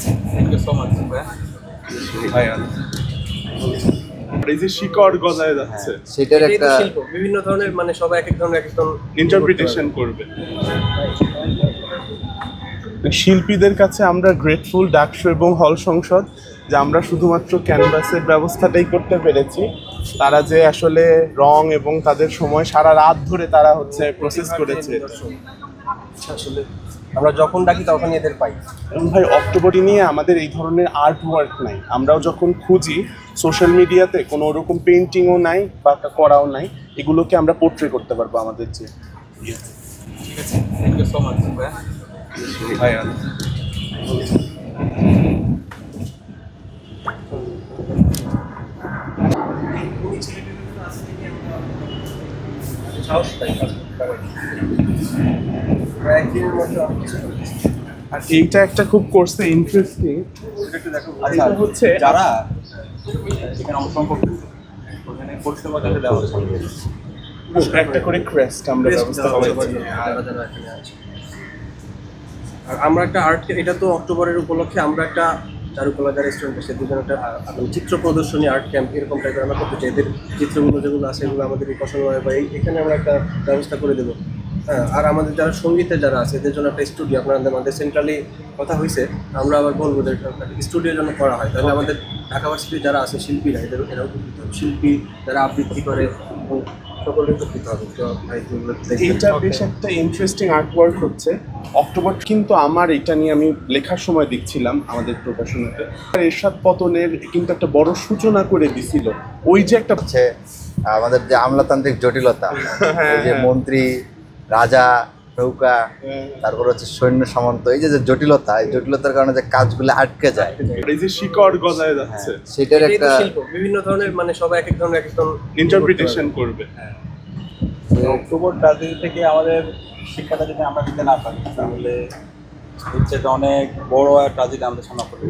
আছে। Thank you so much ভাইয়া। এই যে শিকড় গজায় যাচ্ছে, সেটার এটাই তো একটা শিল্প, বিভিন্ন ধরনের মানে সবাই এক এক ধরনের এক এক ধরনের ইন্টারপ্রিটেশন করবে। শিল্পীদের কাছে আমরা গ্রেটফুল ডাকসু এবং হল সংসদ যে আমরা শুধুমাত্র ক্যানভাসের ব্যবস্থাটাই করতে পেরেছি। তারা যে আসলে রং এবং তাদের সময় সারা রাত ধরে তারা হচ্ছে প্রসেস করেছে। আসলে আমরা যখন ডাকি তখনই এদের পাই। এবং ভাই অক্টোবরই নিয়ে আমাদের এই ধরনের আর্ট ওয়ার্ক নাই। আমরাও যখন খুঁজি সোশ্যাল মিডিয়াতে কোনো ওরকম পেন্টিংও নাই বা করাও নাই, এগুলোকে আমরা পোর্ট্রে করতে পারবো আমাদের যে। ঠিক আছে, থ্যাংক ইউ সো মাচ ভাইয়া। আর এইটা একটা খুব কোর্সে ইন্টারেস্টিং আচ্ছা, হচ্ছে যারা এখানে অংশগ্রহণ করতেছে ওখানে পরিষেবা দেওয়া হচ্ছে একটা করে ক্রেস্ট আমরা ব্যবস্থা করেছি। আর আমরা একটা আর্ট, এটা তো অক্টোবরের উপলক্ষে আমরা একটা চারুকলা রেস্টুরেন্ট সে দুজন একটা চিত্র প্রদর্শনী আর্ট ক্যাম্প এরকম টাইপের আমরা করতে চাই। এদের চিত্রগুলো যেগুলো আছে এগুলো আমাদের এই পছন্দ হয় বা এখানে আমরা একটা ব্যবস্থা করে দেবো। হ্যাঁ, আর আমাদের যারা সঙ্গীতে যারা আছে এদের জন্য একটা স্টুডিও আপনাদের আমাদের সেন্ট্রালি কথা হয়েছে, আমরা আবার বলবো যে স্টুডিওর জন্য করা হয়, তাহলে আমাদের ঢাকা ভার্সিটি যারা আছে শিল্পীরা এরাও উপকৃত হবে। শিল্পী যারা আবৃত্তি করে সকলে উপকৃত হবে। তো ভাই এইটা বেশ একটা ইন্টারেস্টিং আর্ট ওয়ার্ক হচ্ছে অক্টোবর। কিন্তু আমার এটা নিয়ে আমি লেখার সময় দেখছিলাম আমাদের প্রকাশনাতে এরশাদ পতনের কিন্তু একটা বড় সূচনা করে দিছিল। ওই যে একটা হচ্ছে আমাদের যে আমলাতান্ত্রিক জটিলতা, এই যে মন্ত্রী রাজা নৌকা, তারপর হচ্ছে সৈন্য সামন্ত, এই যে জটিলতা, এই জটিলতার কারণে যে কাজগুলো আটকে যায়, এই যে শিকড় গজায় যাচ্ছে, সেটার এটাই তো একটা শিল্প, বিভিন্ন ধরনের মানে সবাই এক এক ধরনের এক এক ধরনের ইন্টারপ্রিটেশন করবে। অক্টোবর ট্রাজেডি থেকে আমাদের শিক্ষাটা যদি আমরা দিতে না পারি তাহলে হচ্ছে অনেক বড় ট্রাজেডি আমাদের সামনে পড়বে।